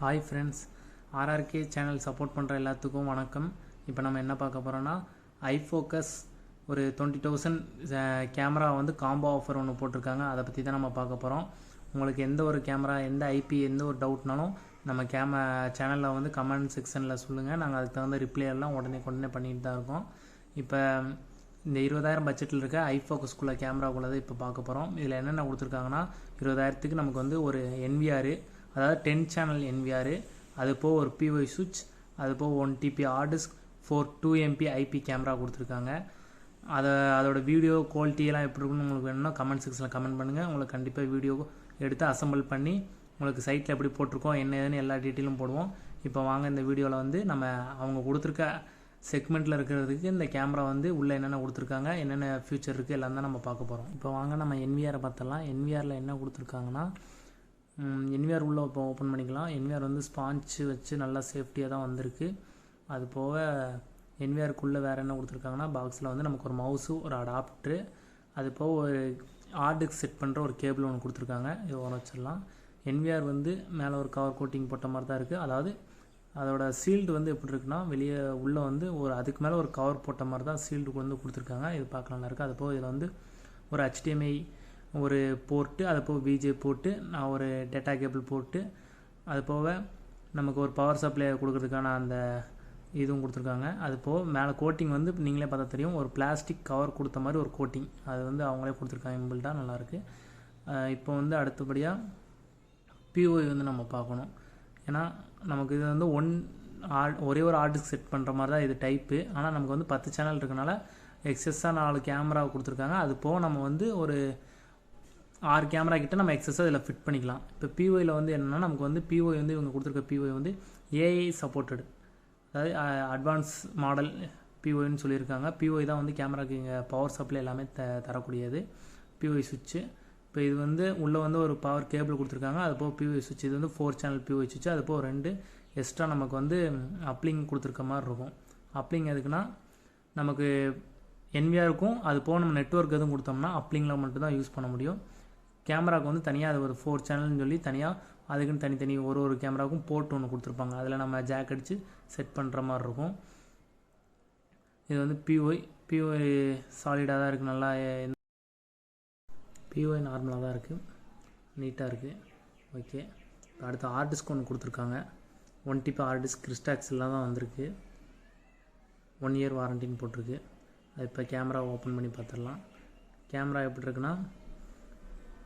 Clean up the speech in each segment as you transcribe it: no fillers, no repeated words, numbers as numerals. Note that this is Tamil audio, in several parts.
Hi friends, RRK channel support பண்ணுற எல்லாத்துக்கும் வணக்கம். இப்போ நம்ம என்ன பார்க்க போகிறோன்னா, ஐஃபோக்கஸ் ஒரு 20,000 கேமரா வந்து காம்போ ஆஃபர் ஒன்று போட்டிருக்காங்க. அதை பற்றி தான் நம்ம பார்க்க போகிறோம். உங்களுக்கு எந்த ஒரு கேமரா, எந்த ஐபி, எந்த ஒரு டவுட்னாலும் நம்ம சேனலில் வந்து கமெண்ட் செக்ஷனில் சொல்லுங்கள். நாங்கள் அதுக்கு தகுந்த ரிப்ளை எல்லாம் உடனே பண்ணிட்டு தான் இருக்கோம். இப்போ இந்த 20,000 பட்ஜெட்டில் இருக்க ஐஃபோக்கஸ்குள்ளே கேமராக்குள்ளதை இப்போ பார்க்க போகிறோம். இதில் என்னென்ன கொடுத்துருக்காங்கன்னா, 20,000க்கு நமக்கு வந்து ஒரு NVR, அதாவது 10 சேனல் NVR, அது போக ஒரு PY சுவிட்ச், அது போக 1 TB hard disk, 2 MP IP camera கொடுத்துருக்காங்க. அதோட வீடியோ குவாலிட்டியெல்லாம் எப்படி இருக்குன்னு உங்களுக்கு வேணும்னா கமெண்ட் செக்ஷனில் கமெண்ட் பண்ணுங்கள். உங்களுக்கு கண்டிப்பாக வீடியோ எடுத்து அசம்பிள் பண்ணி உங்களுக்கு சைட்டில் எப்படி போட்டிருக்கோம் என்ன ஏதுன்னு எல்லா டீட்டெயிலும் போடுவோம். இப்போ வாங்க, இந்த வீடியோவில் வந்து நம்ம அவங்க கொடுத்துருக்க செக்மெண்ட்டில் இருக்கிறதுக்கு இந்த கேமரா வந்து உள்ளே என்னென்ன கொடுத்துருக்காங்க, என்னென்ன ஃபியூச்சர் இருக்குது எல்லாம் தான் நம்ம பார்க்க போகிறோம். இப்போ வாங்க நம்ம NVR பார்த்துடலாம். NVRல என்ன கொடுத்துருக்காங்கன்னா, NVR உள்ளே இப்போ ஓப்பன் பண்ணிக்கலாம். NVR வந்து ஸ்பான்ச்சு வச்சு நல்லா சேஃப்டியாக தான் வந்திருக்கு. அது போக NVRக்குள்ளே வேறு என்ன கொடுத்துருக்காங்கன்னா, பாக்ஸில் வந்து நமக்கு ஒரு மவுஸு, ஒரு அடாப்டரு, அது போக ஒரு ஹார்டுக்கு செட் பண்ணுற ஒரு கேபிள் ஒன்று கொடுத்துருக்காங்க. இது ஒன்று வச்சிடலாம். NVR வந்து மேலே ஒரு கவர் கோட்டிங் போட்ட மாதிரி தான் இருக்குது. அதாவது அதோட சீல்டு வந்து எப்படி இருக்குன்னா, வெளியே உள்ளே வந்து ஒரு அதுக்கு மேலே ஒரு கவர் போட்ட மாதிரி தான் சீல்டுக்கு வந்து கொடுத்துருக்காங்க. இது பார்க்க நல்லா இருக்குது. அது போக இதில் வந்து ஒரு HDMI ஒரு போர்ட்டு, அது போக VJ போட்டு, நான் ஒரு டேட்டா கேபிள் போட்டு, அது போக நமக்கு ஒரு பவர் சப்ளை கொடுக்குறதுக்கான அந்த இதுவும் கொடுத்துருக்காங்க. அது போக மேலே கோட்டிங் வந்து நீங்களே பார்த்தா தெரியும், ஒரு பிளாஸ்டிக் கவர் கொடுத்த மாதிரி ஒரு கோட்டிங், அது வந்து அவங்களே கொடுத்துருக்காங்க. இம்பிள்டாக நல்லாயிருக்கு. இப்போ வந்து அடுத்தபடியாக POI வந்து நம்ம பார்க்கணும். ஏன்னா நமக்கு இது வந்து ஒரே ஒரு ஆர்டிஸ்க் செட் பண்ணுற மாதிரி தான் இது டைப்பு. ஆனால் நமக்கு வந்து 10 சேனல் இருக்கனால எக்ஸஸாக 4 கேமரா கொடுத்துருக்காங்க. அது போக நம்ம வந்து ஒரு 6 கேமரா கிட்ட நம்ம எக்ஸஸாக இதில் ஃபிட் பண்ணிக்கலாம். இப்போ POIயில் வந்து என்னென்னா, நமக்கு வந்து POI வந்து இவங்க கொடுத்துருக்க POI வந்து AI சப்போர்ட்டடு, அதாவது அட்வான்ஸ் மாடல் POIன்னு சொல்லியிருக்காங்க. POI தான் வந்து கேமராக்கு இங்கே பவர் சப்ளை எல்லாமே தரக்கூடியது. POI சுவிட்சு. இப்போ இது வந்து உள்ளே வந்து ஒரு பவர் கேபிள் கொடுத்துருக்காங்க. அது போக POI சுவிட்ச், இது வந்து 4 சேனல் POI சுவிட்ச். அது போக 2 எக்ஸ்ட்ரா நமக்கு வந்து அப்ளிங் கொடுத்துருக்க மாதிரி இருக்கும். அப்ளிங் எதுக்குன்னா, நமக்கு NVRக்கும் அது போக நம்ம நெட்வொர்க் எதுவும் கொடுத்தோம்னா அப்ளிங்கில் மட்டும்தான் யூஸ் பண்ண முடியும். கேமராவுக்கு வந்து தனியாக அது ஒரு 4 சேனல்னு சொல்லி தனியாக அதுக்குன்னு தனித்தனி ஒரு கேமராவுக்கும் போர்ட் ஒன்று கொடுத்துருப்பாங்க. அதில் நம்ம ஜாக் அடித்து செட் பண்ணுற மாதிரி இருக்கும். இது வந்து POI சாலிடாக தான் இருக்குது. நல்லா POI நார்மலாக தான் இருக்குது, நீட்டாக இருக்குது. ஓகே, அடுத்து ஹார்ட் டிஸ்க் ஒன்று கொடுத்துருக்காங்க. 1 TB ஹார்ட் டிஸ்க் கிறிஸ்டாக்ஸ்லாம் தான் வந்திருக்கு. 1 year வாரண்டின்னு போட்டிருக்கு. அது இப்போ கேமரா ஓப்பன் பண்ணி பார்த்துடலாம். கேமரா எப்படி இருக்குன்னா,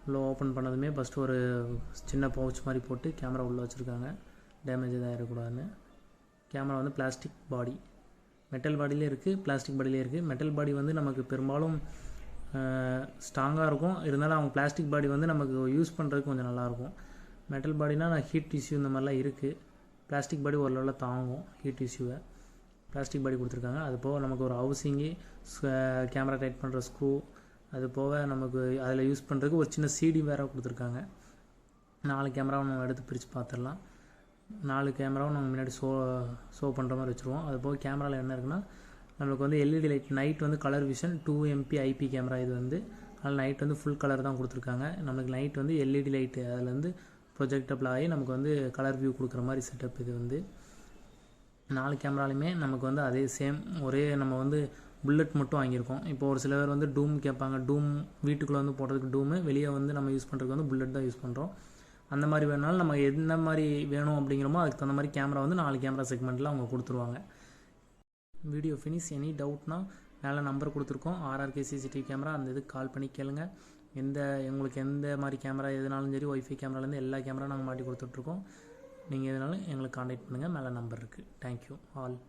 உள்ளே ஓப்பன் பண்ணதுமே ஃபஸ்ட்டு ஒரு சின்ன பவுச் மாதிரி போட்டு கேமரா உள்ளே வச்சுருக்காங்க, டேமேஜ் எதாவது ஆகிடக்கூடாதுன்னு. கேமரா வந்து பிளாஸ்டிக் பாடி, மெட்டல் பாடியிலே இருக்குது, பிளாஸ்டிக் பாடியிலே இருக்குது. மெட்டல் பாடி வந்து நமக்கு பெரும்பாலும் ஸ்ட்ராங்காக இருக்கும். இருந்தாலும் அவங்க பிளாஸ்டிக் பாடி வந்து நமக்கு யூஸ் பண்ணுறதுக்கு கொஞ்சம் நல்லாயிருக்கும். மெட்டல் பாடினா ஹீட் இஷ்யூ இந்த மாதிரிலாம் இருக்குது. பிளாஸ்டிக் பாடி ஒரு லெவலில் தாங்கும் ஹீட் இஷ்யூவை. பிளாஸ்டிக் பாடி கொடுத்துருக்காங்க. அது போக நமக்கு ஒரு ஹவுசிங்கு, கேமரா டைட் பண்ணுற ஸ்க்ரூ, அது போக நமக்கு அதில் யூஸ் பண்ணுறதுக்கு ஒரு சின்ன CD வேறு கொடுத்துருக்காங்க. 4 கேமராவும் நம்ம எடுத்து பிரித்து பார்த்துடலாம். 4 கேமராவும் நம்ம முன்னாடி ஷோ பண்ணுற மாதிரி வச்சுருவோம். அது போக கேமராவில் என்ன இருக்குன்னா, நம்மளுக்கு வந்து LED லைட், நைட் வந்து colour vision 2 MP IP camera இது வந்து. அதில் நைட் வந்து ஃபுல் கலர் தான் கொடுத்துருக்காங்க. நம்மளுக்கு நைட் வந்து LED லைட்டு அதில் வந்து ப்ரொஜெக்டபிள் ஆகி நமக்கு வந்து கலர் வியூ கொடுக்குற மாதிரி செட்டப் இது வந்து. 4 கேமராலையுமே நமக்கு வந்து அதே சேம் ஒரே நம்ம வந்து புல்லட் மட்டும் வாங்கியிருக்கோம். இப்போ ஒரு சில பேர் வந்து டூம் கேட்பாங்க. டூம் வீட்டுக்குள்ளே வந்து போடுறதுக்கு டூமு, வெளியே வந்து நம்ம யூஸ் பண்ணுறதுக்கு வந்து புல்லட் தான் யூஸ் பண்ணுறோம். அந்த மாதிரி வேணாலும் நம்ம எந்த மாதிரி வேணும் அப்படிங்கிறோமோ அதுக்கு தகுந்த மாதிரி கேமரா வந்து 4 கேமரா செக்மெண்ட்டில் அவங்க கொடுத்துருவாங்க. Video finish. எனி டவுட்னா மேலே நம்பர் கொடுத்துருக்கோம், RRK CCTV கேமரா. அந்த இதுக்கு கால் பண்ணி கேளுங்க. உங்களுக்கு எந்த மாதிரி கேமரா எதுனாலும் சரி, ஒய்ஃபை கேமராலேருந்து எல்லா கேமரா நாங்கள் மாட்டி கொடுத்துட்ருக்கோம். நீங்கள் எதுனாலும் எங்களுக்கு கான்டாக்ட் பண்ணுங்கள். மேலே நம்பர் இருக்குது. Thank you all.